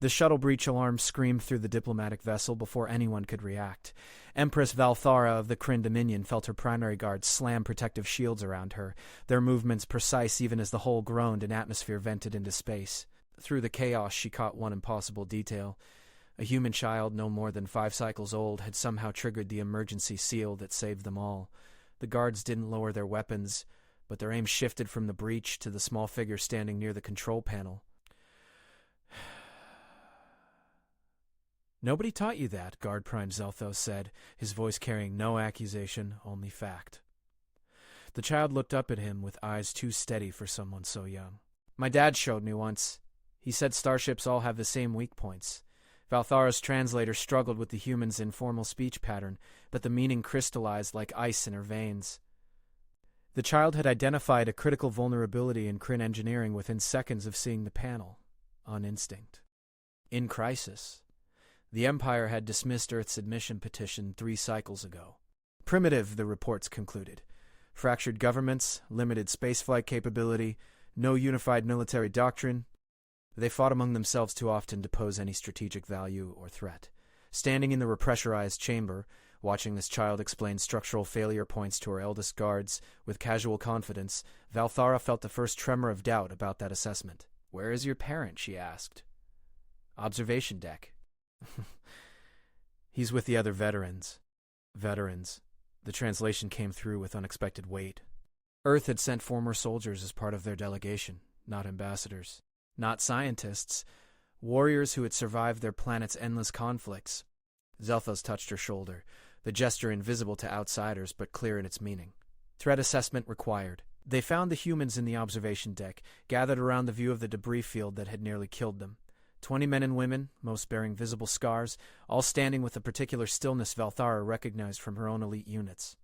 The shuttle breach alarm screamed through the diplomatic vessel before anyone could react. Empress Valthara of the Kryn Dominion felt her primary guards slam protective shields around her, their movements precise even as the hull groaned and atmosphere vented into space. Through the chaos, she caught one impossible detail. A human child no more than 5 cycles old had somehow triggered the emergency seal that saved them all. The guards didn't lower their weapons, but their aim shifted from the breach to the small figure standing near the control panel. "Nobody taught you that," Guard Prime Zelthos said, his voice carrying no accusation, only fact. The child looked up at him with eyes too steady for someone so young. "My dad showed me once. He said starships all have the same weak points." Valthara's translator struggled with the human's informal speech pattern, but the meaning crystallized like ice in her veins. The child had identified a critical vulnerability in Kryn engineering within seconds of seeing the panel, on instinct. In crisis. The Empire had dismissed Earth's admission petition 3 cycles ago. Primitive, the reports concluded. Fractured governments, limited spaceflight capability, no unified military doctrine. They fought among themselves too often to pose any strategic value or threat. Standing in the repressurized chamber, watching this child explain structural failure points to her eldest guards with casual confidence, Valthara felt the first tremor of doubt about that assessment. "Where is your parent?" she asked. "Observation deck." "He's with the other veterans." Veterans. The translation came through with unexpected weight. Earth had sent former soldiers as part of their delegation, not ambassadors. Not scientists. Warriors who had survived their planet's endless conflicts. Zelthos touched her shoulder, the gesture invisible to outsiders but clear in its meaning. Threat assessment required. They found the humans in the observation deck, gathered around the view of the debris field that had nearly killed them. 20 men and women, most bearing visible scars, all standing with a particular stillness Valthara recognized from her own elite units.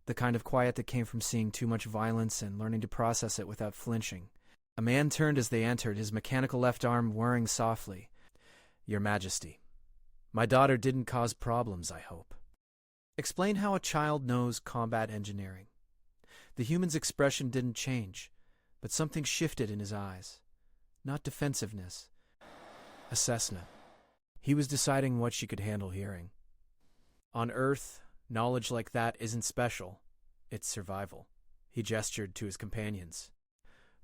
The kind of quiet that came from seeing too much violence and learning to process it without flinching. A man turned as they entered, his mechanical left arm whirring softly. "Your Majesty, my daughter didn't cause problems, I hope." Explain how a child knows combat engineering. The human's expression didn't change, but something shifted in his eyes. Not defensiveness. Assessment. He was deciding what she could handle hearing. On Earth, knowledge like that isn't special. It's survival. He gestured to his companions.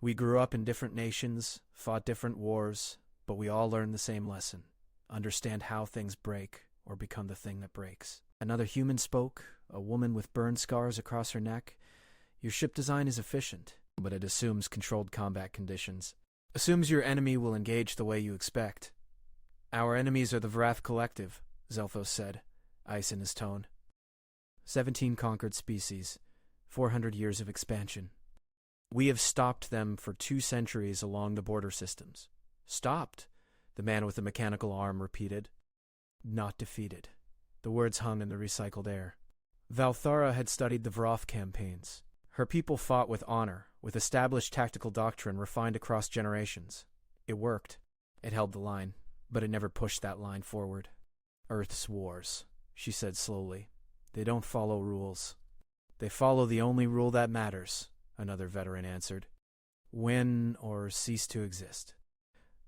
"We grew up in different nations, fought different wars, but we all learned the same lesson. Understand how things break, or become the thing that breaks." Another human spoke, a woman with burn scars across her neck. "Your ship design is efficient, but it assumes controlled combat conditions. Assumes your enemy will engage the way you expect." "Our enemies are the Vrath Collective," Zelthos said, ice in his tone. 17 conquered species, 400 years of expansion. "We have stopped them for 2 centuries along the border systems." "Stopped," the man with the mechanical arm repeated. "Not defeated." The words hung in the recycled air. Valthara had studied the Vroth campaigns. Her people fought with honor, with established tactical doctrine refined across generations. It worked. It held the line, but it never pushed that line forward. "Earth's wars," she said slowly. "They don't follow rules. They follow the only rule that matters," another veteran answered. "Win or cease to exist."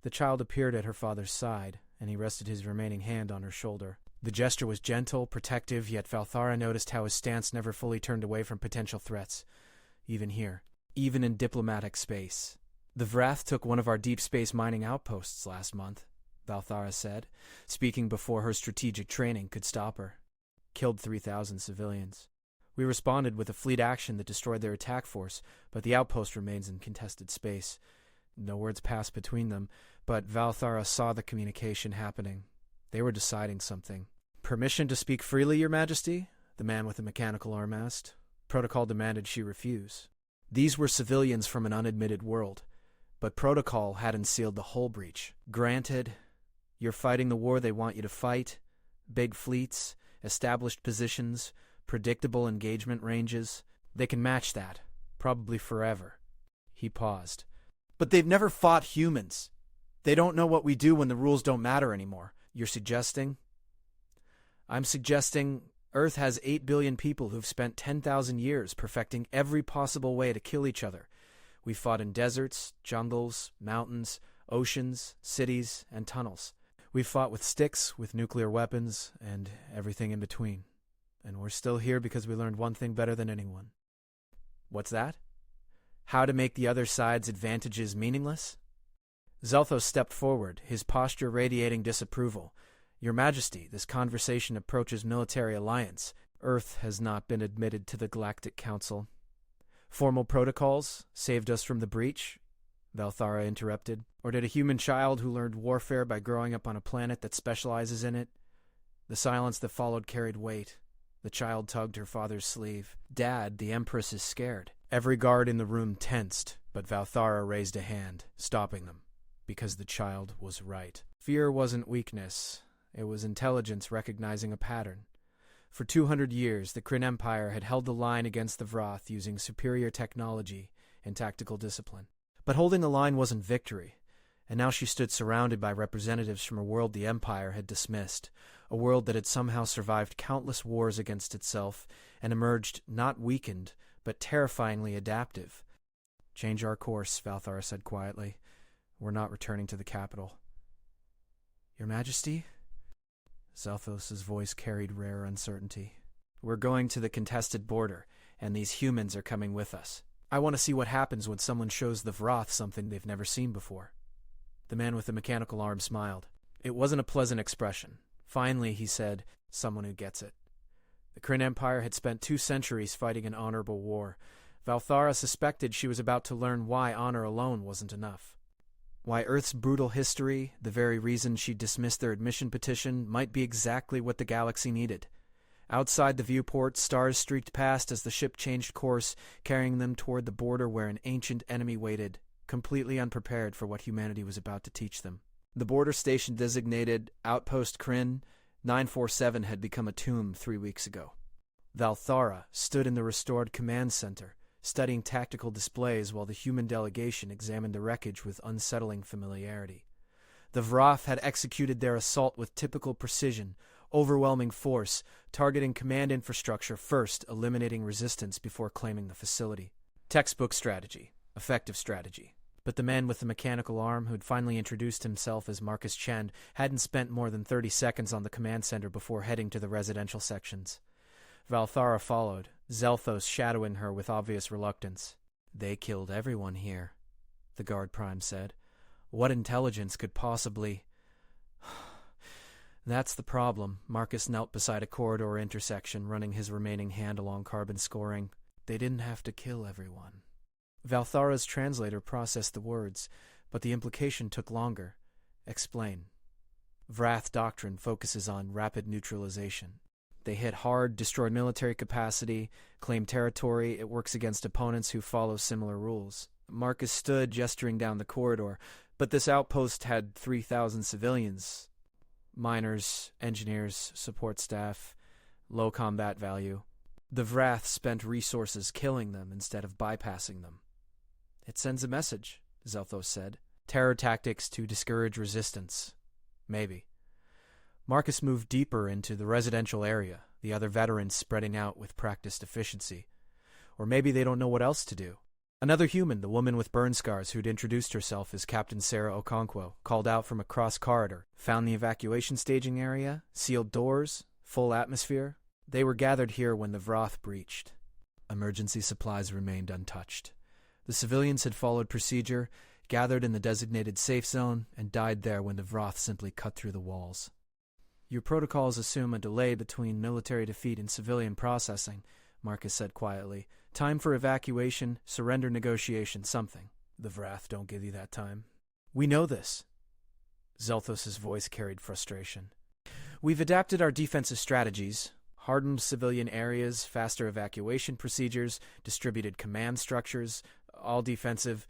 The child appeared at her father's side, and he rested his remaining hand on her shoulder. The gesture was gentle, protective, yet Valthara noticed how his stance never fully turned away from potential threats. Even here. Even in diplomatic space. "The Vrath took one of our deep space mining outposts last month," Valthara said, speaking before her strategic training could stop her. "Killed 3,000 civilians. We responded with a fleet action that destroyed their attack force, but the outpost remains in contested space." No words passed between them, but Valthara saw the communication happening. They were deciding something. "Permission to speak freely, Your Majesty?" the man with the mechanical arm asked. Protocol demanded she refuse. These were civilians from an unadmitted world, but protocol hadn't sealed the whole breach. "Granted, you're fighting the war they want you to fight. Big fleets, established positions, predictable engagement ranges. They can match that, probably forever." He paused. "But they've never fought humans. They don't know what we do when the rules don't matter anymore. You're suggesting?" "I'm suggesting Earth has 8 billion people who've spent 10,000 years perfecting every possible way to kill each other. We fought in deserts, jungles, mountains, oceans, cities, and tunnels. We've fought with sticks, with nuclear weapons, and everything in between. And we're still here because we learned one thing better than anyone. What's that? How to make the other side's advantages meaningless? Zelthos stepped forward, his posture radiating disapproval. Your Majesty, this conversation approaches military alliance. Earth has not been admitted to the Galactic Council. Formal protocols saved us from the breach? Valthara interrupted. Or did a human child who learned warfare by growing up on a planet that specializes in it? The silence that followed carried weight. The child tugged her father's sleeve. Dad, the Empress is scared. Every guard in the room tensed, but Valthara raised a hand, stopping them, because the child was right. Fear wasn't weakness. It was intelligence recognizing a pattern. For 200 years, the Kryn Empire had held the line against the Vroth using superior technology and tactical discipline. But holding the line wasn't victory, and now she stood surrounded by representatives from a world the Empire had dismissed, a world that had somehow survived countless wars against itself and emerged not weakened, but terrifyingly adaptive. Change our course, Valthara said quietly. We're not returning to the capital. Your Majesty? Zelthos' voice carried rare uncertainty. We're going to the contested border, and these humans are coming with us. I want to see what happens when someone shows the Vroth something they've never seen before. The man with the mechanical arm smiled. It wasn't a pleasant expression. Finally, he said, someone who gets it. The Kryn Empire had spent 2 centuries fighting an honorable war. Valthara suspected she was about to learn why honor alone wasn't enough. Why Earth's brutal history, the very reason she dismissed their admission petition, might be exactly what the galaxy needed. Outside the viewport, stars streaked past as the ship changed course, carrying them toward the border where an ancient enemy waited, completely unprepared for what humanity was about to teach them. The border station designated Outpost Kryn 947 had become a tomb 3 weeks ago. Valthara stood in the restored command center, studying tactical displays while the human delegation examined the wreckage with unsettling familiarity. The Vroth had executed their assault with typical precision, overwhelming force, targeting command infrastructure first, eliminating resistance before claiming the facility. Textbook strategy. Effective strategy. But the man with the mechanical arm, who'd finally introduced himself as Marcus Chen, hadn't spent more than 30 seconds on the command center before heading to the residential sections. Valthara followed, Zelthos shadowing her with obvious reluctance. They killed everyone here, the guard prime said. What intelligence could possibly... That's the problem. Marcus knelt beside a corridor intersection, running his remaining hand along carbon scoring. They didn't have to kill everyone. Valthara's translator processed the words, but the implication took longer. Explain. Vrath doctrine focuses on rapid neutralization. They hit hard, destroy military capacity, claim territory. It works against opponents who follow similar rules. Marcus stood, gesturing down the corridor, but this outpost had 3,000 civilians. Miners, engineers, support staff, low combat value. The Vrath spent resources killing them instead of bypassing them. It sends a message, Zelthos said. Terror tactics to discourage resistance. Maybe. Marcus moved deeper into the residential area, the other veterans spreading out with practiced efficiency. Or maybe they don't know what else to do. Another human, the woman with burn scars who'd introduced herself as Captain Sarah Okonkwo, called out from across corridor, found the evacuation staging area, sealed doors, full atmosphere. They were gathered here when the Vroth breached. Emergency supplies remained untouched. The civilians had followed procedure, gathered in the designated safe zone, and died there when the Vroth simply cut through the walls. Your protocols assume a delay between military defeat and civilian processing, Marcus said quietly. Time for evacuation, surrender negotiation, something. The Vrath don't give you that time. We know this. Zelthos' voice carried frustration. We've adapted our defensive strategies, hardened civilian areas, faster evacuation procedures, distributed command structures, all defensive.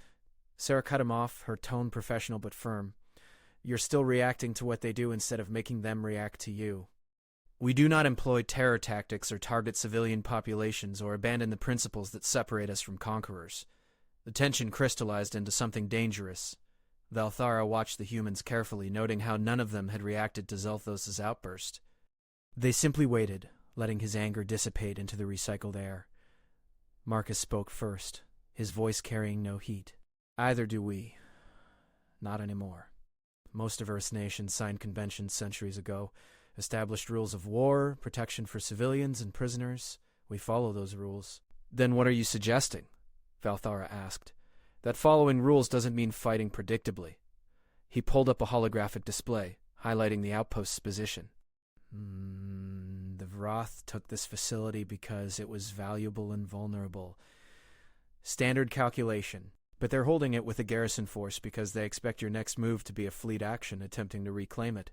Sarah cut him off, her tone professional but firm. You're still reacting to what they do instead of making them react to you. We do not employ terror tactics or target civilian populations or abandon the principles that separate us from conquerors. The tension crystallized into something dangerous. Valthara watched the humans carefully, noting how none of them had reacted to Zelthos' outburst. They simply waited, letting his anger dissipate into the recycled air. Marcus spoke first, his voice carrying no heat. Either do we. Not anymore. most of Earth's nations signed conventions centuries ago, established rules of war, protection for civilians and prisoners. We follow those rules. Then what are you suggesting? Valthara asked. That following rules doesn't mean fighting predictably. He pulled up a holographic display, highlighting the outpost's position. The Vroth took this facility because it was valuable and vulnerable. Standard calculation. But they're holding it with a garrison force because they expect your next move to be a fleet action attempting to reclaim it.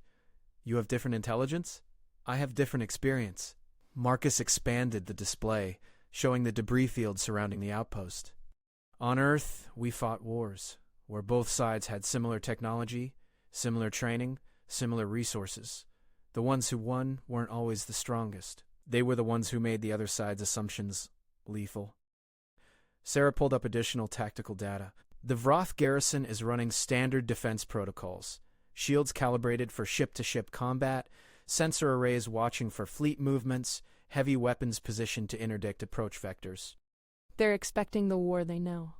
You have different intelligence? I have different experience. Marcus expanded the display, showing the debris field surrounding the outpost. On Earth, we fought wars, where both sides had similar technology, similar training, similar resources. The ones who won weren't always the strongest. They were the ones who made the other side's assumptions lethal. Sarah pulled up additional tactical data. The Vroth garrison is running standard defense protocols. Shields calibrated for ship-to-ship combat, sensor arrays watching for fleet movements, heavy weapons positioned to interdict approach vectors. They're expecting the war they know.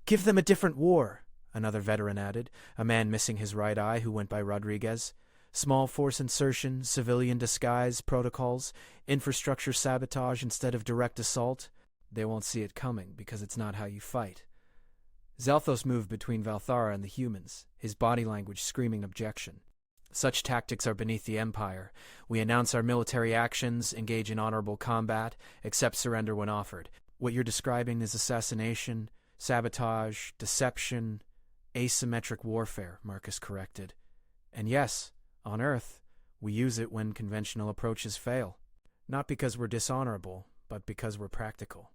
Give them a different war, another veteran added, a man missing his right eye who went by Rodriguez. Small force insertion, civilian disguise protocols, infrastructure sabotage instead of direct assault. They won't see it coming because it's not how you fight. Zelthos moved between Valthara and the humans, his body language screaming objection. Such tactics are beneath the Empire. We announce our military actions, engage in honorable combat, accept surrender when offered. What you're describing is assassination, sabotage, deception, asymmetric warfare, Marcus corrected. And yes, on Earth, we use it when conventional approaches fail. Not because we're dishonorable, but because we're practical.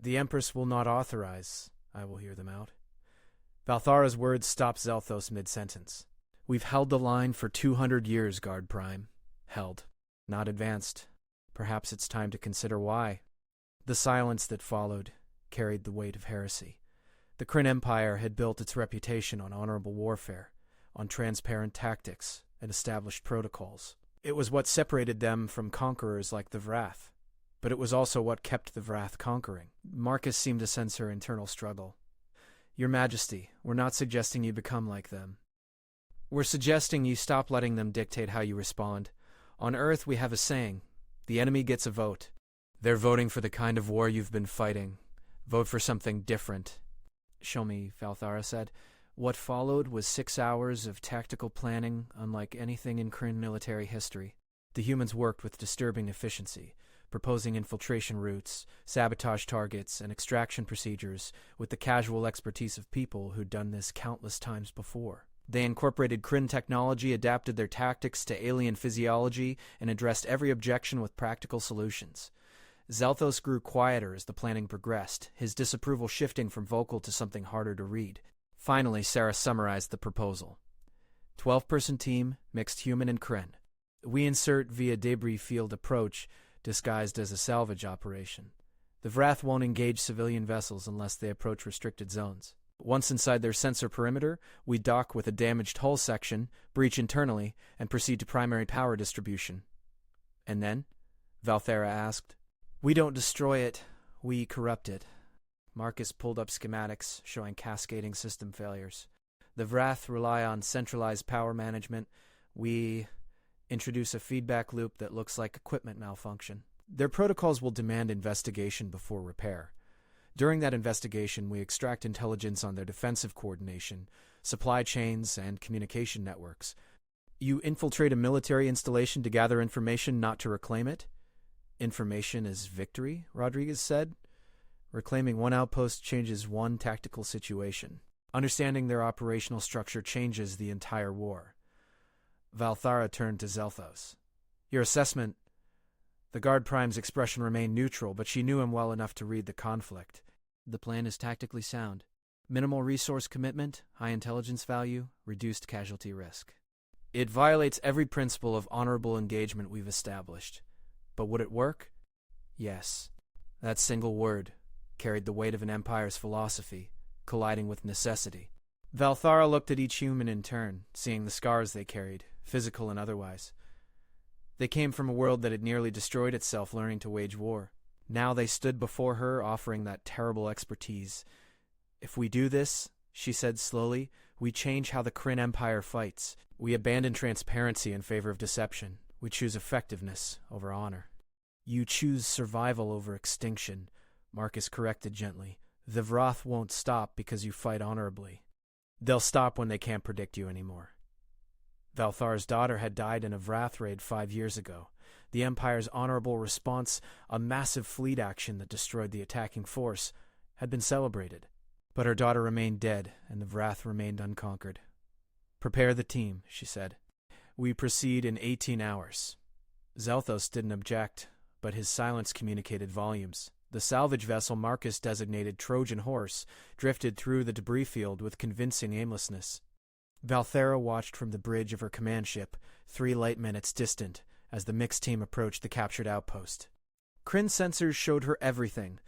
The Empress will not authorize, I will hear them out. Valthara's words stopped Zelthos mid-sentence. We've held the line for 200 years, Guard Prime. Held. Not advanced. Perhaps it's time to consider why. The silence that followed carried the weight of heresy. The Kryn Empire had built its reputation on honorable warfare, on transparent tactics and established protocols. It was what separated them from conquerors like the Vrath. But it was also what kept the Vrath conquering. Marcus seemed to sense her internal struggle. Your Majesty, we're not suggesting you become like them. We're suggesting you stop letting them dictate how you respond. On Earth, we have a saying, the enemy gets a vote. They're voting for the kind of war you've been fighting. Vote for something different. Show me, Valthara said. What followed was 6 hours of tactical planning unlike anything in Kryn military history. The humans worked with disturbing efficiency, proposing infiltration routes, sabotage targets, and extraction procedures with the casual expertise of people who'd done this countless times before. They incorporated Kryn technology, adapted their tactics to alien physiology, and addressed every objection with practical solutions. Zelthos grew quieter as the planning progressed, his disapproval shifting from vocal to something harder to read. Finally, Sarah summarized the proposal. 12-person team, mixed human and Kryn. We insert via debris field approach, disguised as a salvage operation. The Vrath won't engage civilian vessels unless they approach restricted zones. Once inside their sensor perimeter, we dock with a damaged hull section, breach internally, and proceed to primary power distribution. And then? Valthara asked. We don't destroy it, we corrupt it. Marcus pulled up schematics showing cascading system failures. The Vrath rely on centralized power management. We introduce a feedback loop that looks like equipment malfunction. Their protocols will demand investigation before repair. During that investigation, we extract intelligence on their defensive coordination, supply chains, and communication networks. You infiltrate a military installation to gather information, not to reclaim it? Information is victory, Rodriguez said. Reclaiming one outpost changes one tactical situation. Understanding their operational structure changes the entire war. Valthara turned to Zelthos. Your assessment. The Guard Prime's expression remained neutral, but she knew him well enough to read the conflict. The plan is tactically sound. Minimal resource commitment, high intelligence value, reduced casualty risk. It violates every principle of honorable engagement we've established. But would it work? Yes. That single word carried the weight of an empire's philosophy, colliding with necessity. Valthara looked at each human in turn, seeing the scars they carried, physical and otherwise. They came from a world that had nearly destroyed itself learning to wage war. Now they stood before her, offering that terrible expertise. If we do this, she said slowly, We change how the Kryn Empire fights. We abandon transparency in favor of deception. We choose effectiveness over honor. You choose survival over extinction, Marcus corrected gently. The Vrath won't stop because you fight honorably. They'll stop when they can't predict you anymore. Valthar's daughter had died in a Vrath raid 5 years ago. The Empire's honorable response, a massive fleet action that destroyed the attacking force, had been celebrated. But her daughter remained dead, and the Vrath remained unconquered. Prepare the team, she said. We proceed in 18 hours. Zelthos didn't object, but his silence communicated volumes. The salvage vessel Marcus designated Trojan Horse drifted through the debris field with convincing aimlessness. Valthera watched from the bridge of her command ship, 3 light minutes distant, as the mixed team approached the captured outpost. Kryn sensors showed her everything.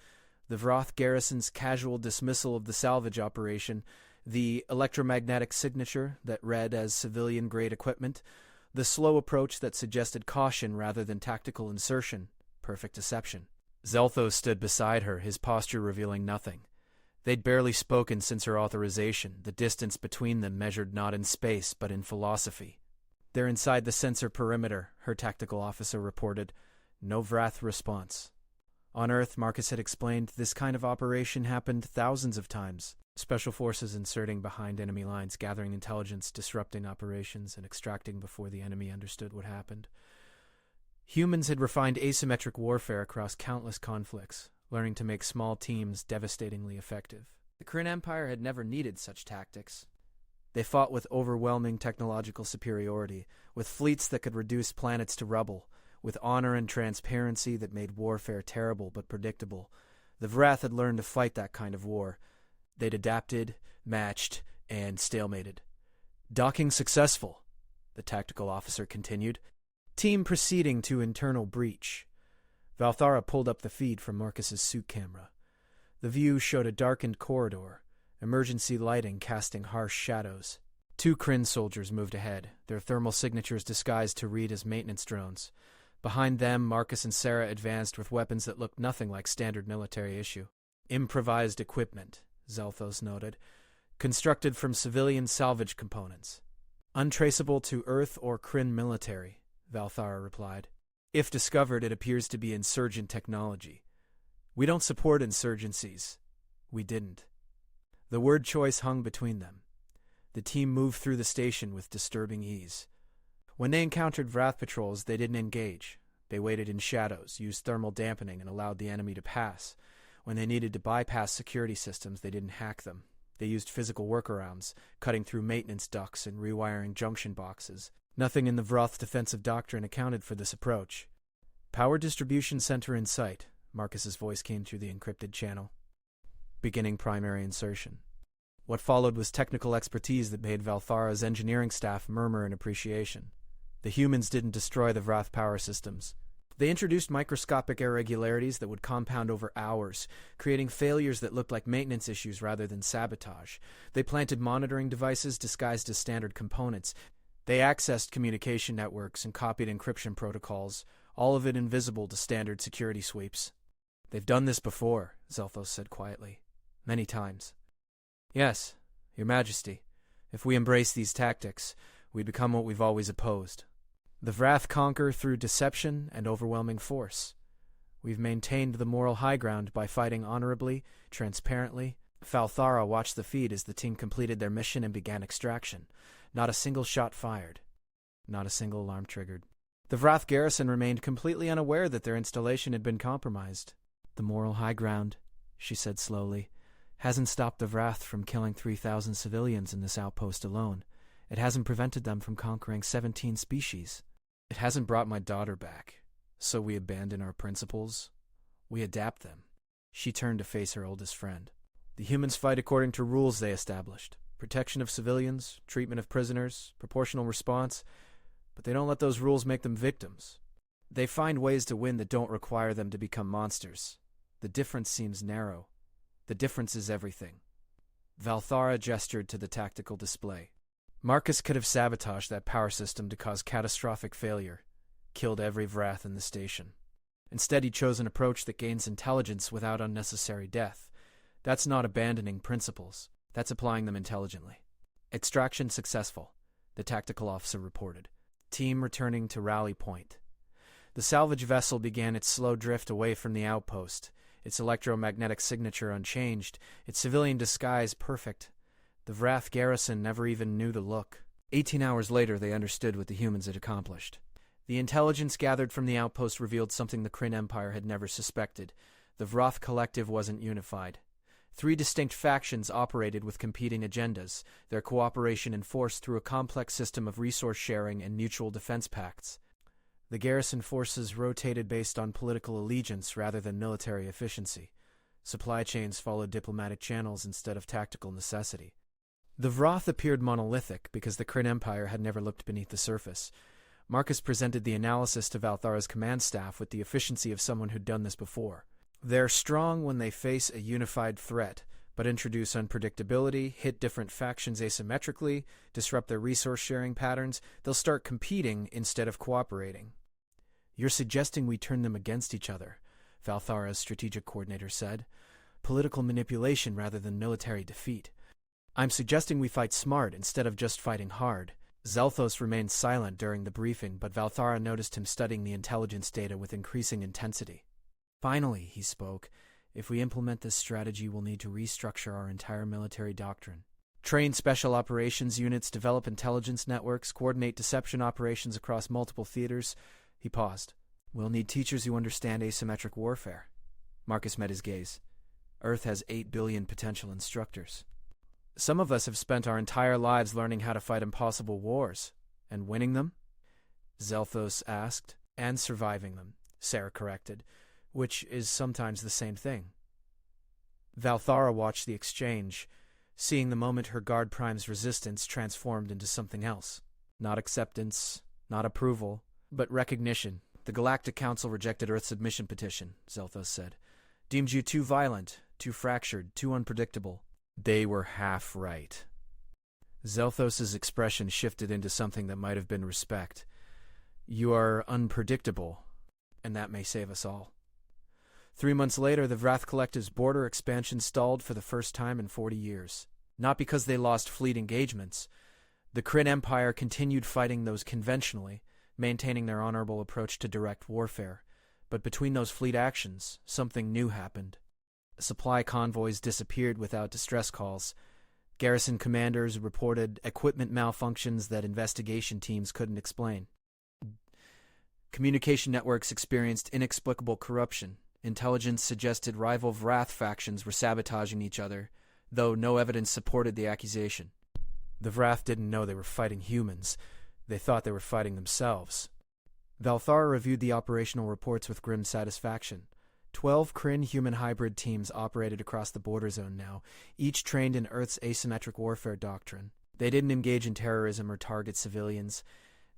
The Vrath garrison's casual dismissal of the salvage operation, the electromagnetic signature that read as civilian-grade equipment, the slow approach that suggested caution rather than tactical insertion, perfect deception. Zelthos stood beside her, his posture revealing nothing. They'd barely spoken since her authorization, the distance between them measured not in space but in philosophy. They're inside the sensor perimeter, her tactical officer reported. No Vrath response. On Earth, Marcus had explained, this kind of operation happened thousands of times. Special forces inserting behind enemy lines, gathering intelligence, disrupting operations, and extracting before the enemy understood what happened. Humans had refined asymmetric warfare across countless conflicts, learning to make small teams devastatingly effective. The Kryn Empire had never needed such tactics. They fought with overwhelming technological superiority, with fleets that could reduce planets to rubble, with honor and transparency that made warfare terrible but predictable. The Vrath had learned to fight that kind of war. They'd adapted, matched, and stalemated. Docking successful, the tactical officer continued. Team proceeding to internal breach. Valthara pulled up the feed from Marcus's suit camera. The view showed a darkened corridor, emergency lighting casting harsh shadows. 2 Kryn soldiers moved ahead, their thermal signatures disguised to read as maintenance drones. Behind them, Marcus and Sarah advanced with weapons that looked nothing like standard military issue. Improvised equipment, Zelthos noted, constructed from civilian salvage components. Untraceable to Earth or Kryn military, Valthara replied. If discovered, it appears to be insurgent technology. We don't support insurgencies. We didn't. The word choice hung between them. The team moved through the station with disturbing ease. When they encountered Vrath patrols, they didn't engage. They waited in shadows, used thermal dampening, and allowed the enemy to pass. When they needed to bypass security systems, they didn't hack them. They used physical workarounds, cutting through maintenance ducts and rewiring junction boxes. Nothing in the Vrath defensive doctrine accounted for this approach. Power distribution center in sight, Marcus's voice came through the encrypted channel. Beginning primary insertion. What followed was technical expertise that made Valthara's engineering staff murmur in appreciation. The humans didn't destroy the Vrath power systems. They introduced microscopic irregularities that would compound over hours, creating failures that looked like maintenance issues rather than sabotage. They planted monitoring devices disguised as standard components. They accessed communication networks and copied encryption protocols, all of it invisible to standard security sweeps. They've done this before, Zelthos said quietly. Many times. Yes, Your Majesty. If we embrace these tactics, we become what we've always opposed. The Vrath conquer through deception and overwhelming force. We've maintained the moral high ground by fighting honorably, transparently. Valthara watched the feed as the team completed their mission and began extraction. Not a single shot fired. Not a single alarm triggered. The Vrath garrison remained completely unaware that their installation had been compromised. The moral high ground, she said slowly, hasn't stopped the Vrath from killing 3,000 civilians in this outpost alone. It hasn't prevented them from conquering 17 species. It hasn't brought my daughter back. So we abandon our principles. We adapt them. She turned to face her oldest friend. The humans fight according to rules they established. Protection of civilians, treatment of prisoners, proportional response. But they don't let those rules make them victims. They find ways to win that don't require them to become monsters. The difference seems narrow. The difference is everything. Valthara gestured to the tactical display. Marcus could have sabotaged that power system to cause catastrophic failure, killed every Vrath in the station. Instead, he chose an approach that gains intelligence without unnecessary death. That's not abandoning principles. That's applying them intelligently. Extraction successful, the tactical officer reported. Team returning to rally point. The salvage vessel began its slow drift away from the outpost, its electromagnetic signature unchanged, its civilian disguise perfect. The Vrath garrison never even knew to look. 18 hours later, they understood what the humans had accomplished. The intelligence gathered from the outpost revealed something the Kryn Empire had never suspected. The Vrath collective wasn't unified. 3 distinct factions operated with competing agendas, their cooperation enforced through a complex system of resource sharing and mutual defense pacts. The garrison forces rotated based on political allegiance rather than military efficiency. Supply chains followed diplomatic channels instead of tactical necessity. The Vrath appeared monolithic because the Kryn Empire had never looked beneath the surface. Marcus presented the analysis to Valthara's command staff with the efficiency of someone who'd done this before. They're strong when they face a unified threat, but introduce unpredictability, hit different factions asymmetrically, disrupt their resource-sharing patterns. They'll start competing instead of cooperating. You're suggesting we turn them against each other, Valthara's strategic coordinator said. Political manipulation rather than military defeat. I'm suggesting we fight smart instead of just fighting hard. Zelthos remained silent during the briefing, but Valthara noticed him studying the intelligence data with increasing intensity. Finally, he spoke, if we implement this strategy, we'll need to restructure our entire military doctrine. Train special operations units, develop intelligence networks, coordinate deception operations across multiple theaters. He paused. We'll need teachers who understand asymmetric warfare. Marcus met his gaze. Earth has 8 billion potential instructors. Some of us have spent our entire lives learning how to fight impossible wars. And winning them? Zelthos asked. And surviving them, Sarah corrected, which is sometimes the same thing. Valthara watched the exchange, seeing the moment her guard prime's resistance transformed into something else. Not acceptance, not approval, but recognition. The Galactic Council rejected Earth's admission petition, Zelthos said. Deemed you too violent, too fractured, too unpredictable. They were half right. Zelthos' expression shifted into something that might have been respect. You are unpredictable, and that may save us all. 3 months later, the Vrath Collective's border expansion stalled for the first time in 40 years. Not because they lost fleet engagements. The Kryn Empire continued fighting those conventionally, maintaining their honorable approach to direct warfare. But between those fleet actions, something new happened. Supply convoys disappeared without distress calls. Garrison commanders reported equipment malfunctions that investigation teams couldn't explain. Communication networks experienced inexplicable corruption. Intelligence suggested rival Vrath factions were sabotaging each other, though no evidence supported the accusation. The Vrath didn't know they were fighting humans. They thought they were fighting themselves. Valthara reviewed the operational reports with grim satisfaction. 12 Kryn-human hybrid teams operated across the border zone now, each trained in Earth's asymmetric warfare doctrine. They didn't engage in terrorism or target civilians.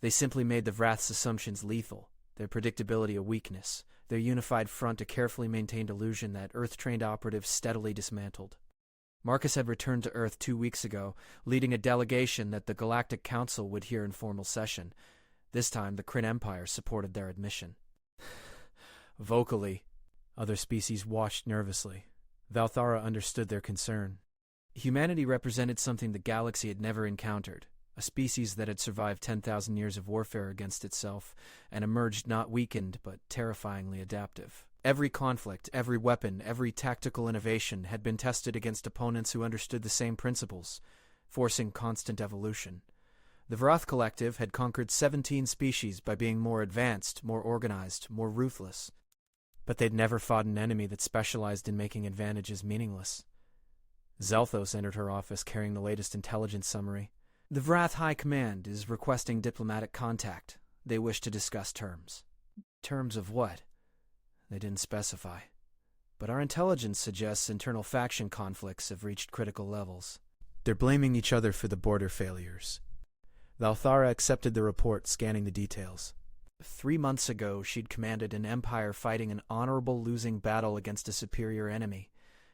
They simply made the Vrath's assumptions lethal, their predictability a weakness, their unified front a carefully maintained illusion that Earth-trained operatives steadily dismantled. Marcus had returned to Earth 2 weeks ago, leading a delegation that the Galactic Council would hear in formal session. This time, the Kryn Empire supported their admission. Vocally, other species watched nervously. Valthara understood their concern. Humanity represented something the galaxy had never encountered, a species that had survived 10,000 years of warfare against itself and emerged not weakened but terrifyingly adaptive. Every conflict, every weapon, every tactical innovation had been tested against opponents who understood the same principles, forcing constant evolution. The Vrath Collective had conquered 17 species by being more advanced, more organized, more ruthless. But they'd never fought an enemy that specialized in making advantages meaningless. Zelthos entered her office carrying the latest intelligence summary. The Vrath High Command is requesting diplomatic contact. They wish to discuss terms. Terms of what? They didn't specify. But our intelligence suggests internal faction conflicts have reached critical levels. They're blaming each other for the border failures. Valthara accepted the report, scanning the details. 3 months ago, she'd commanded an empire fighting an honorable losing battle against a superior enemy.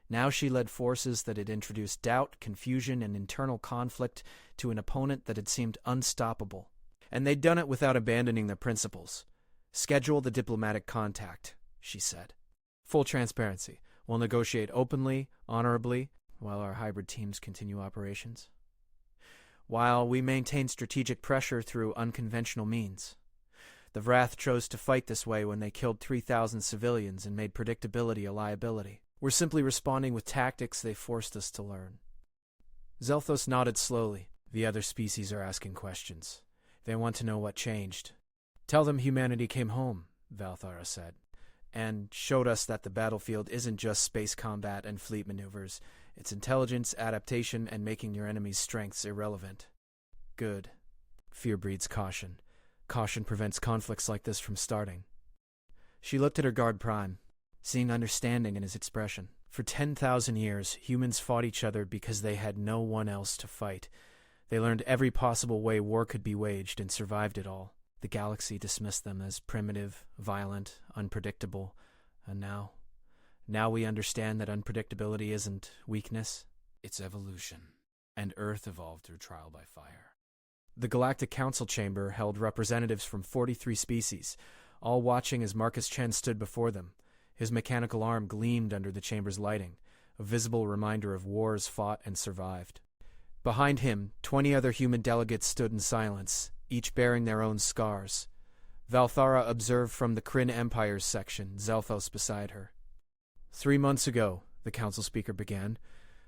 Now she led forces that had introduced doubt, confusion, and internal conflict to an opponent that had seemed unstoppable. And they'd done it without abandoning their principles. Schedule the diplomatic contact, she said. Full transparency. We'll negotiate openly, honorably, while our hybrid teams continue operations. while we maintained strategic pressure through unconventional means. The Wrath chose to fight this way when they killed 3,000 civilians and made predictability a liability. We're simply responding with tactics they forced us to learn. Zelthos nodded slowly. The other species are asking questions. They want to know what changed. Tell them humanity came home, Valthara said, and showed us that the battlefield isn't just space combat and fleet maneuvers. It's intelligence, adaptation, and making your enemy's strengths irrelevant. Good. Fear breeds caution. Caution prevents conflicts like this from starting. She looked at her guard prime, seeing understanding in his expression. For 10,000 years, humans fought each other because they had no one else to fight. They learned every possible way war could be waged and survived it all. The galaxy dismissed them as primitive, violent, unpredictable. And now we understand that unpredictability isn't weakness, it's evolution. And Earth evolved through trial by fire. The Galactic Council Chamber held representatives from 43 species, all watching as Marcus Chen stood before them. His mechanical arm gleamed under the chamber's lighting, a visible reminder of wars fought and survived. Behind him, 20 other human delegates stood in silence, each bearing their own scars. Valthara observed from the Kryn Empire's section, Zelthos beside her. 3 months ago, the council speaker began,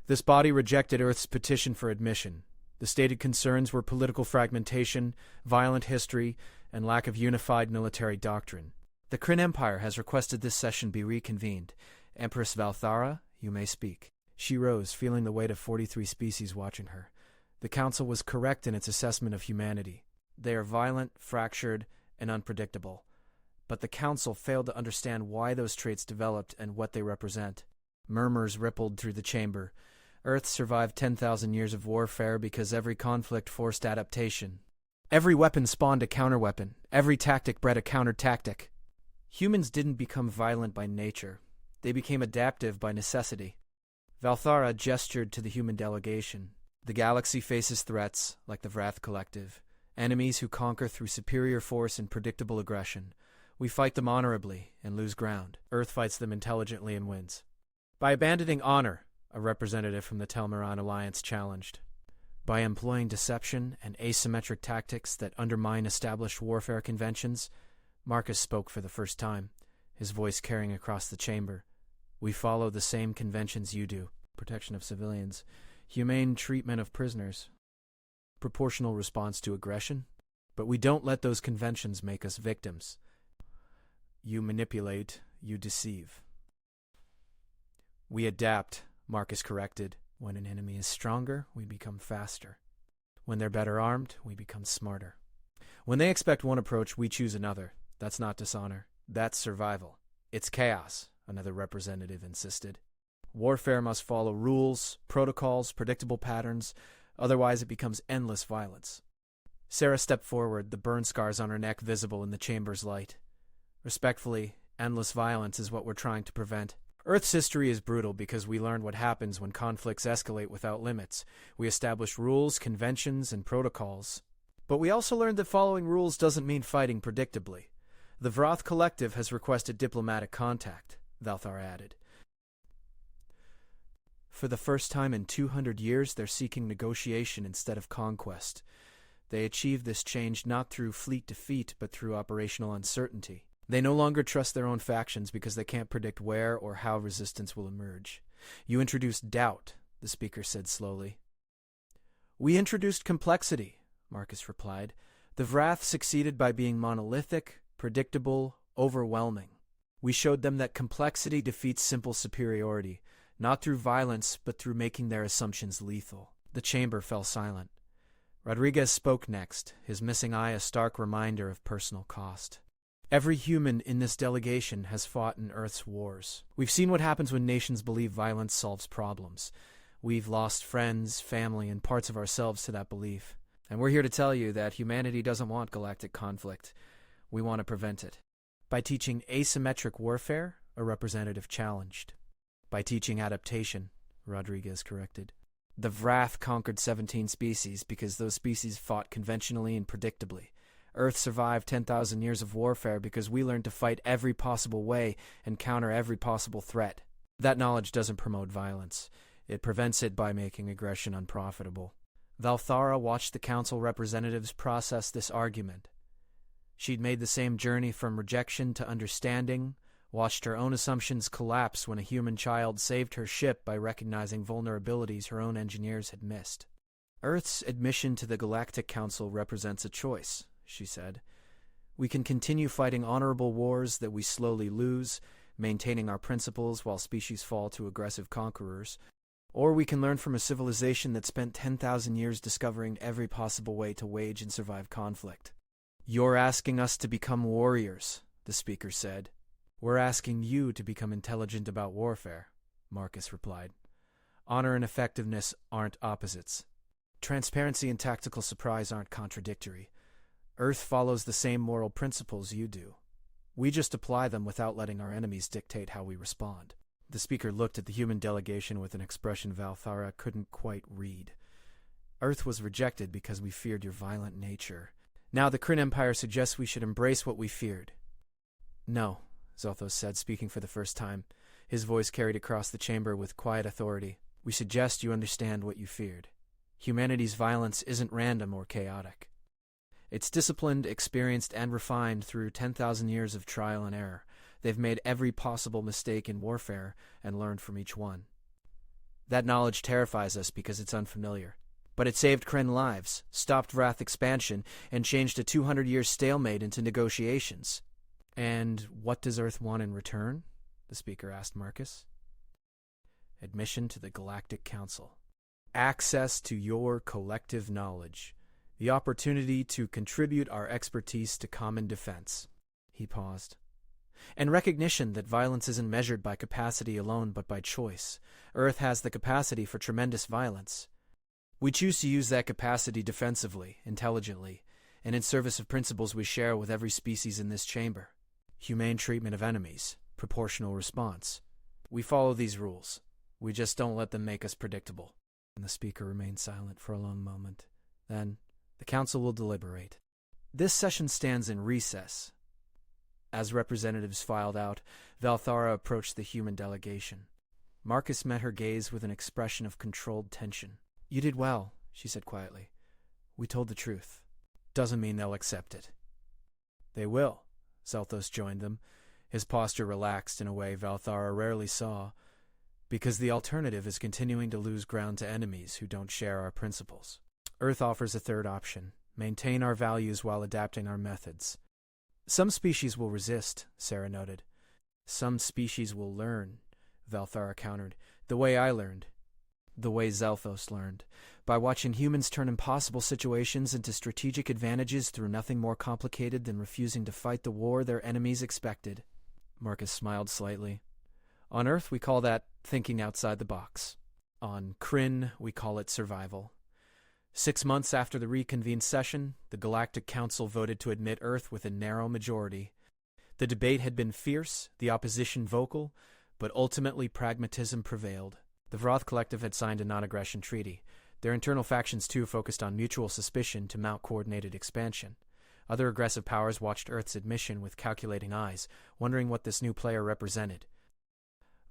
this body rejected Earth's petition for admission. The stated concerns were political fragmentation, violent history, and lack of unified military doctrine. The Kryn Empire has requested this session be reconvened. Empress Valthara, you may speak. She rose, feeling the weight of 43 species watching her. The council was correct in its assessment of humanity. They are violent, fractured, and unpredictable. But the council failed to understand why those traits developed and what they represent. Murmurs rippled through the chamber. Earth survived 10,000 years of warfare because every conflict forced adaptation. Every weapon spawned a counterweapon. Every tactic bred a counter-tactic. Humans didn't become violent by nature. They became adaptive by necessity. Valthara gestured to the human delegation. The galaxy faces threats, like the Wrath Collective. Enemies who conquer through superior force and predictable aggression. We fight them honorably and lose ground. Earth fights them intelligently and wins. By abandoning honor, a representative from the Telmaran Alliance challenged. By employing deception and asymmetric tactics that undermine established warfare conventions, Marcus spoke for the first time, his voice carrying across the chamber. We follow the same conventions you do. Protection of civilians, humane treatment of prisoners, proportional response to aggression. But we don't let those conventions make us victims. You manipulate, you deceive. We adapt, Marcus corrected. When an enemy is stronger, we become faster. When they're better armed, we become smarter. When they expect one approach, we choose another. That's not dishonor. That's survival. It's chaos, another representative insisted. Warfare must follow rules, protocols, predictable patterns, otherwise it becomes endless violence. Sarah stepped forward, the burn scars on her neck visible in the chamber's light. Respectfully, endless violence is what we're trying to prevent. Earth's history is brutal because we learned what happens when conflicts escalate without limits. We established rules, conventions, and protocols. But we also learned that following rules doesn't mean fighting predictably. The Wrath Collective has requested diplomatic contact, Valthar added. For the first time in 200 years, they're seeking negotiation instead of conquest. They achieved this change not through fleet defeat, but through operational uncertainty. They no longer trust their own factions because they can't predict where or how resistance will emerge. You introduced doubt, the speaker said slowly. We introduced complexity, Marcus replied. The Wrath succeeded by being monolithic, predictable, overwhelming. We showed them that complexity defeats simple superiority, not through violence, but through making their assumptions lethal. The chamber fell silent. Rodriguez spoke next, his missing eye a stark reminder of personal cost. Every human in this delegation has fought in Earth's wars. We've seen what happens when nations believe violence solves problems. We've lost friends, family, and parts of ourselves to that belief. And we're here to tell you that humanity doesn't want galactic conflict. We want to prevent it. By teaching asymmetric warfare, a representative challenged. By teaching adaptation, Rodriguez corrected. The Wrath conquered 17 species because those species fought conventionally and predictably. Earth survived 10,000 years of warfare because we learned to fight every possible way and counter every possible threat. That knowledge doesn't promote violence. It prevents it by making aggression unprofitable. Valthara watched the council representatives process this argument. She'd made the same journey from rejection to understanding, watched her own assumptions collapse when a human child saved her ship by recognizing vulnerabilities her own engineers had missed. Earth's admission to the Galactic Council represents a choice, she said. We can continue fighting honorable wars that we slowly lose, maintaining our principles while species fall to aggressive conquerors, or we can learn from a civilization that spent 10,000 years discovering every possible way to wage and survive conflict. You're asking us to become warriors, the speaker said. We're asking you to become intelligent about warfare, Marcus replied. Honor and effectiveness aren't opposites. Transparency and tactical surprise aren't contradictory. Earth follows the same moral principles you do. We just apply them without letting our enemies dictate how we respond. The speaker looked at the human delegation with an expression Valthara couldn't quite read. Earth was rejected because we feared your violent nature. Now the Kryn Empire suggests we should embrace what we feared. No, Zelthos said, speaking for the first time. His voice carried across the chamber with quiet authority. We suggest you understand what you feared. Humanity's violence isn't random or chaotic. It's disciplined, experienced, and refined through 10,000 years of trial and error. They've made every possible mistake in warfare and learned from each one. That knowledge terrifies us because it's unfamiliar. But it saved Kryn lives, stopped Wrath expansion, and changed a 200-year stalemate into negotiations. And what does Earth want in return? The speaker asked Marcus. Admission to the Galactic Council. Access to your collective knowledge. The opportunity to contribute our expertise to common defense. He paused. And recognition that violence isn't measured by capacity alone but by choice. Earth has the capacity for tremendous violence. We choose to use that capacity defensively, intelligently, and in service of principles we share with every species in this chamber. Humane treatment of enemies, proportional response. We follow these rules. We just don't let them make us predictable. And the speaker remained silent for a long moment. Then, the council will deliberate. This session stands in recess. As representatives filed out, Valthara approached the human delegation. Marcus met her gaze with an expression of controlled tension. You did well, she said quietly. We told the truth. Doesn't mean they'll accept it. They will. Zelthos joined them, his posture relaxed in a way Valthara rarely saw, because the alternative is continuing to lose ground to enemies who don't share our principles. Earth offers a third option, maintain our values while adapting our methods. Some species will resist, Sarah noted. Some species will learn, Valthara countered, the way I learned. The way Zelthos learned, by watching humans turn impossible situations into strategic advantages through nothing more complicated than refusing to fight the war their enemies expected. Marcus smiled slightly. On Earth, we call that thinking outside the box. On Kryn, we call it survival. 6 months after the reconvened session, the Galactic Council voted to admit Earth with a narrow majority. The debate had been fierce, the opposition vocal, but ultimately pragmatism prevailed. The Vroth Collective had signed a non-aggression treaty. Their internal factions, too, focused on mutual suspicion to mount coordinated expansion. Other aggressive powers watched Earth's admission with calculating eyes, wondering what this new player represented.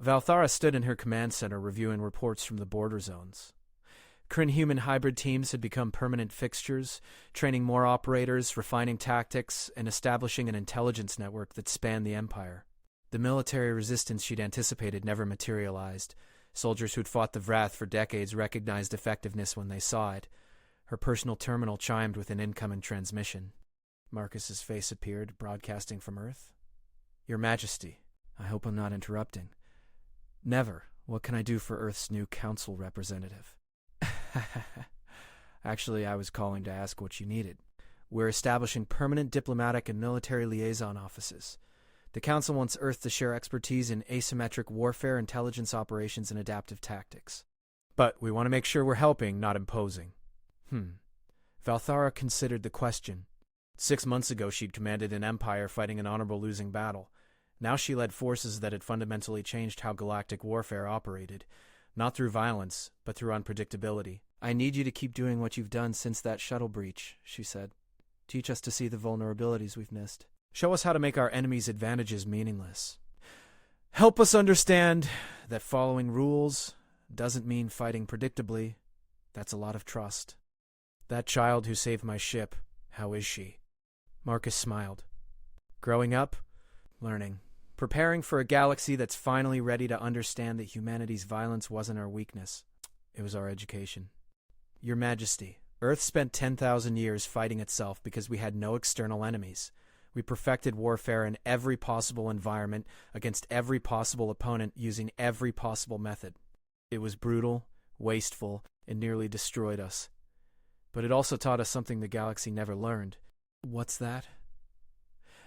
Valthara stood in her command center reviewing reports from the border zones. Kryn-human hybrid teams had become permanent fixtures, training more operators, refining tactics, and establishing an intelligence network that spanned the Empire. The military resistance she'd anticipated never materialized. Soldiers who'd fought the Wrath for decades recognized effectiveness when they saw it. Her personal terminal chimed with an incoming transmission. Marcus's face appeared, broadcasting from Earth. Your Majesty, I hope I'm not interrupting. Never. What can I do for Earth's new council representative? Actually, I was calling to ask what you needed. We're establishing permanent diplomatic and military liaison offices. The Council wants Earth to share expertise in asymmetric warfare, intelligence operations, and adaptive tactics. But we want to make sure we're helping, not imposing. Valthara considered the question. 6 months ago, she'd commanded an empire fighting an honorable losing battle. Now she led forces that had fundamentally changed how galactic warfare operated. Not through violence, but through unpredictability. I need you to keep doing what you've done since that shuttle breach, she said. Teach us to see the vulnerabilities we've missed. Show us how to make our enemies' advantages meaningless. Help us understand that following rules doesn't mean fighting predictably. That's a lot of trust. That child who saved my ship, how is she? Marcus smiled. Growing up, learning. Preparing for a galaxy that's finally ready to understand that humanity's violence wasn't our weakness. It was our education. Your Majesty, Earth spent 10,000 years fighting itself because we had no external enemies. We perfected warfare in every possible environment against every possible opponent using every possible method. It was brutal, wasteful, and nearly destroyed us. But it also taught us something the galaxy never learned. What's that?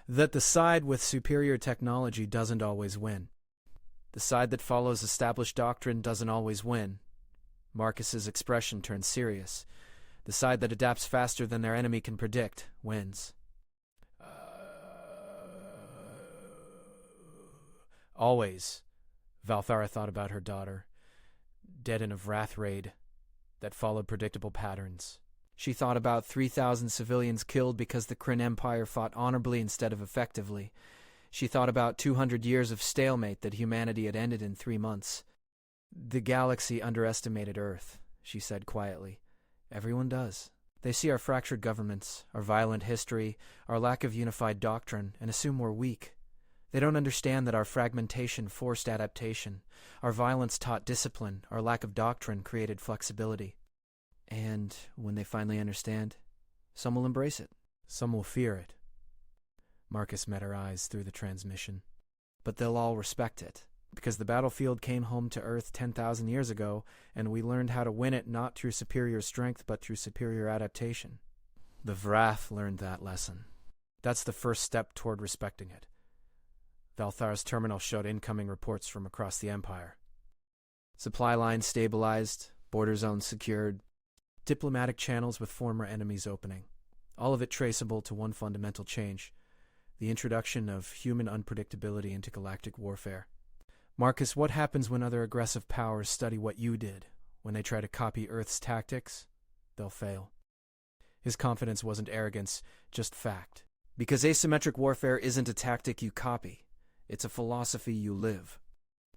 That the side with superior technology doesn't always win. The side that follows established doctrine doesn't always win. Marcus's expression turned serious. The side that adapts faster than their enemy can predict wins. Always, Valthara thought about her daughter, dead in a Vrath raid that followed predictable patterns. She thought about 3,000 civilians killed because the Kryn Empire fought honorably instead of effectively. She thought about 200 years of stalemate that humanity had ended in 3 months. The galaxy underestimated Earth, she said quietly. Everyone does. They see our fractured governments, our violent history, our lack of unified doctrine, and assume we're weak. They don't understand that our fragmentation forced adaptation, our violence taught discipline, our lack of doctrine created flexibility. And when they finally understand, some will embrace it. Some will fear it. Marcus met her eyes through the transmission. But they'll all respect it, because the battlefield came home to Earth 10,000 years ago, and we learned how to win it not through superior strength, but through superior adaptation. The Vrath learned that lesson. That's the first step toward respecting it. Valthar's terminal showed incoming reports from across the Empire. Supply lines stabilized, border zones secured, diplomatic channels with former enemies opening. All of it traceable to one fundamental change: the introduction of human unpredictability into galactic warfare. Marcus, what happens when other aggressive powers study what you did? When they try to copy Earth's tactics, they'll fail. His confidence wasn't arrogance, just fact. Because asymmetric warfare isn't a tactic you copy. It's a philosophy you live.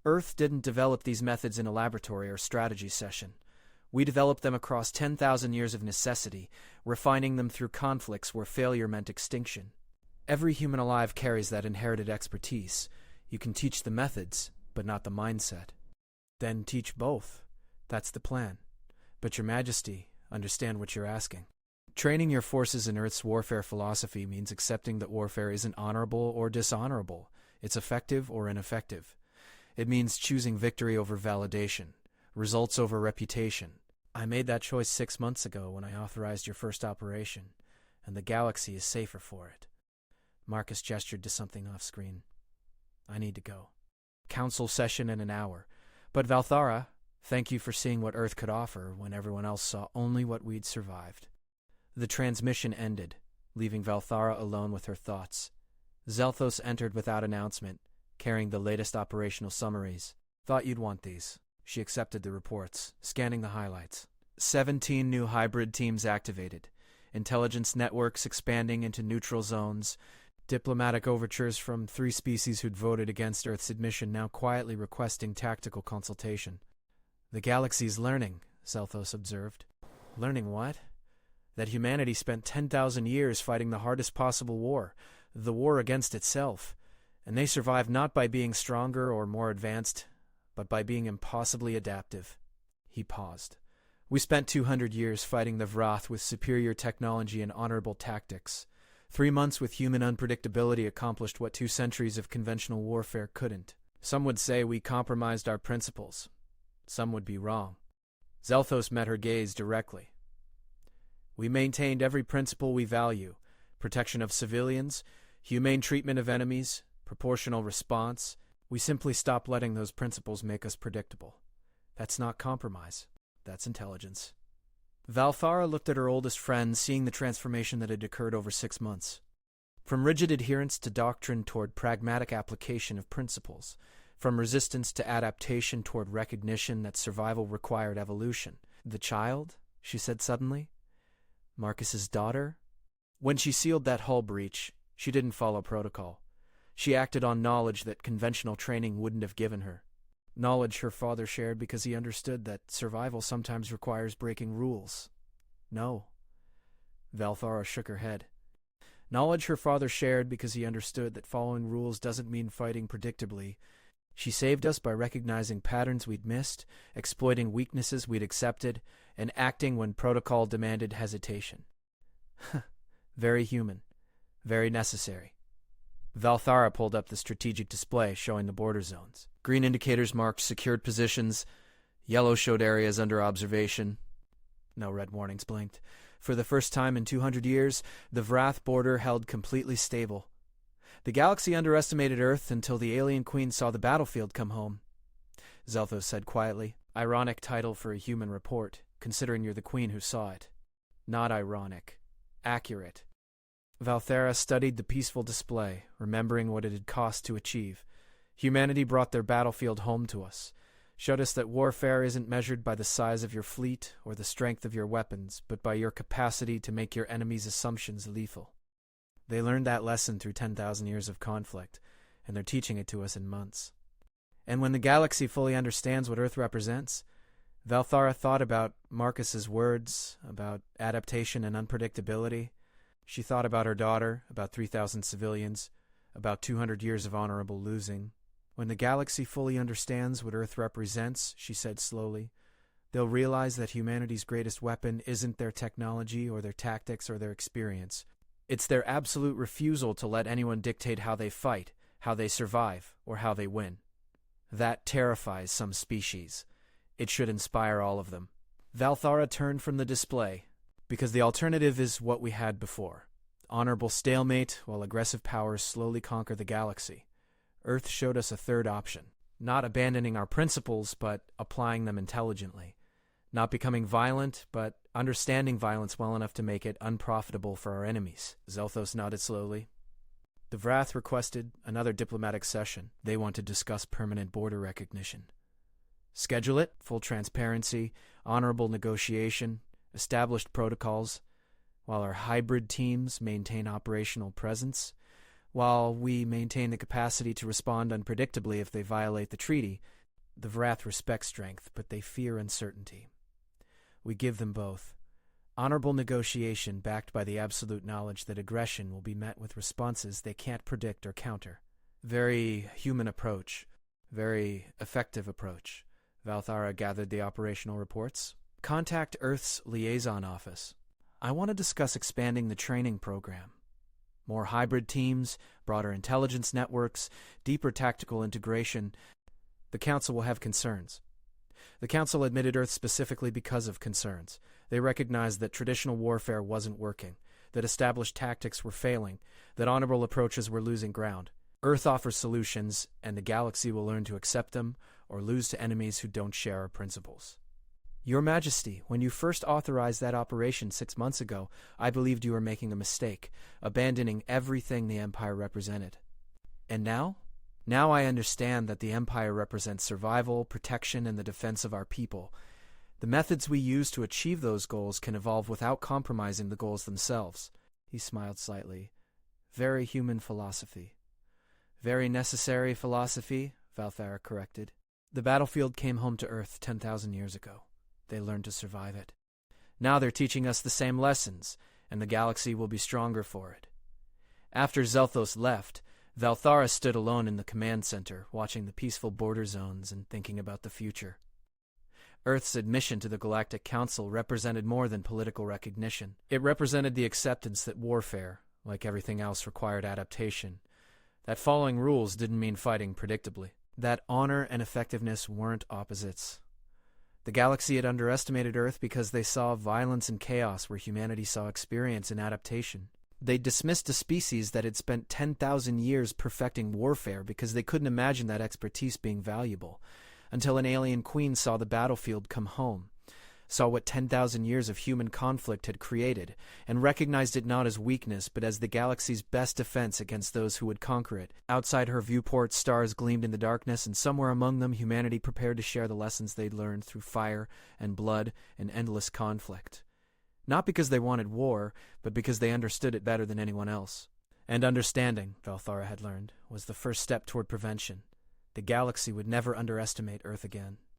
Earth didn't develop these methods in a laboratory or strategy session. We developed them across 10,000 years of necessity, refining them through conflicts where failure meant extinction. Every human alive carries that inherited expertise. You can teach the methods, but not the mindset. Then teach both. That's the plan. But Your Majesty, understand what you're asking. Training your forces in Earth's warfare philosophy means accepting that warfare isn't honorable or dishonorable. It's effective or ineffective. It means choosing victory over validation, results over reputation. I made that choice 6 months ago when I authorized your first operation, and the galaxy is safer for it. Marcus gestured to something off-screen. I need to go. Council session in an hour. But Valthara, thank you for seeing what Earth could offer when everyone else saw only what we'd survived. The transmission ended, leaving Valthara alone with her thoughts. Zelthos entered without announcement, carrying the latest operational summaries. Thought you'd want these. She accepted the reports, scanning the highlights. 17 new hybrid teams activated. Intelligence networks expanding into neutral zones. Diplomatic overtures from 3 species who'd voted against Earth's admission now quietly requesting tactical consultation. The galaxy's learning, Zelthos observed. Learning what? That humanity spent 10,000 years fighting the hardest possible war, the war against itself. And they survived not by being stronger or more advanced, but by being impossibly adaptive. He paused. We spent 200 years fighting the Vrath with superior technology and honorable tactics. 3 months with human unpredictability accomplished what 2 centuries of conventional warfare couldn't. Some would say we compromised our principles. Some would be wrong. Zelthos met her gaze directly. We maintained every principle we value: protection of civilians, humane treatment of enemies, proportional response. We simply stopped letting those principles make us predictable. That's not compromise. That's intelligence. Valthara looked at her oldest friend, seeing the transformation that had occurred over 6 months. From rigid adherence to doctrine toward pragmatic application of principles. From resistance to adaptation toward recognition that survival required evolution. The child? She said suddenly. Marcus's daughter? When she sealed that hull breach, she didn't follow protocol. She acted on knowledge that conventional training wouldn't have given her. Knowledge her father shared because he understood that survival sometimes requires breaking rules. No, Valthara shook her head. Knowledge her father shared because he understood that following rules doesn't mean fighting predictably. She saved us by recognizing patterns we'd missed, exploiting weaknesses we'd accepted, and acting when protocol demanded hesitation. Very human. Very necessary. Valthara pulled up the strategic display showing the border zones. Green indicators marked secured positions. Yellow showed areas under observation. No red warnings blinked. For the first time in 200 years, the Vrath border held completely stable. The galaxy underestimated Earth until the alien queen saw the battlefield come home. Zelthos said quietly. Ironic title for a human report, considering you're the queen who saw it. Not ironic. Accurate. Valthara studied the peaceful display, remembering what it had cost to achieve. Humanity brought their battlefield home to us, showed us that warfare isn't measured by the size of your fleet or the strength of your weapons, but by your capacity to make your enemy's assumptions lethal. They learned that lesson through 10,000 years of conflict, and they're teaching it to us in months. And when the galaxy fully understands what Earth represents, Valthara thought about Marcus's words, about adaptation and unpredictability. She thought about her daughter, about 3,000 civilians, about 200 years of honorable losing. When the galaxy fully understands what Earth represents, she said slowly, they'll realize that humanity's greatest weapon isn't their technology or their tactics or their experience. It's their absolute refusal to let anyone dictate how they fight, how they survive, or how they win. That terrifies some species. It should inspire all of them. Valthara turned from the display, because the alternative is what we had before. Honorable stalemate while aggressive powers slowly conquer the galaxy. Earth showed us a third option. Not abandoning our principles, but applying them intelligently. Not becoming violent, but understanding violence well enough to make it unprofitable for our enemies. Zelthos nodded slowly. The Vrath requested another diplomatic session. They want to discuss permanent border recognition. Schedule it, full transparency, honorable negotiation, established protocols, while our hybrid teams maintain operational presence, while we maintain the capacity to respond unpredictably if they violate the treaty. The Vrath respect strength, but they fear uncertainty. We give them both. Honorable negotiation backed by the absolute knowledge that aggression will be met with responses they can't predict or counter. Very human approach. Very effective approach. Valthara gathered the operational reports. Contact Earth's liaison office. I want to discuss expanding the training program. More hybrid teams, broader intelligence networks, deeper tactical integration. The Council will have concerns. The Council admitted Earth specifically because of concerns. They recognized that traditional warfare wasn't working, that established tactics were failing, that honorable approaches were losing ground. Earth offers solutions, and the galaxy will learn to accept them or lose to enemies who don't share our principles. Your Majesty, when you first authorized that operation 6 months ago, I believed you were making a mistake, abandoning everything the Empire represented. And now? Now I understand that the Empire represents survival, protection, and the defense of our people. The methods we use to achieve those goals can evolve without compromising the goals themselves. He smiled slightly. Very human philosophy. Very necessary philosophy, Valthara corrected. The battlefield came home to Earth 10,000 years ago. They learned to survive it. Now they're teaching us the same lessons, and the galaxy will be stronger for it. After Zelthos left, Valthara stood alone in the command center, watching the peaceful border zones and thinking about the future. Earth's admission to the Galactic Council represented more than political recognition. It represented the acceptance that warfare, like everything else, required adaptation. That following rules didn't mean fighting predictably. That honor and effectiveness weren't opposites. The galaxy had underestimated Earth because they saw violence and chaos where humanity saw experience and adaptation. They dismissed a species that had spent 10,000 years perfecting warfare because they couldn't imagine that expertise being valuable, until an alien queen saw the battlefield come home, saw what 10,000 years of human conflict had created, and recognized it not as weakness but as the galaxy's best defense against those who would conquer it. Outside her viewport, stars gleamed in the darkness, and somewhere among them humanity prepared to share the lessons they'd learned through fire and blood and endless conflict. Not because they wanted war, but because they understood it better than anyone else. And understanding, Valthara had learned, was the first step toward prevention. The galaxy would never underestimate Earth again.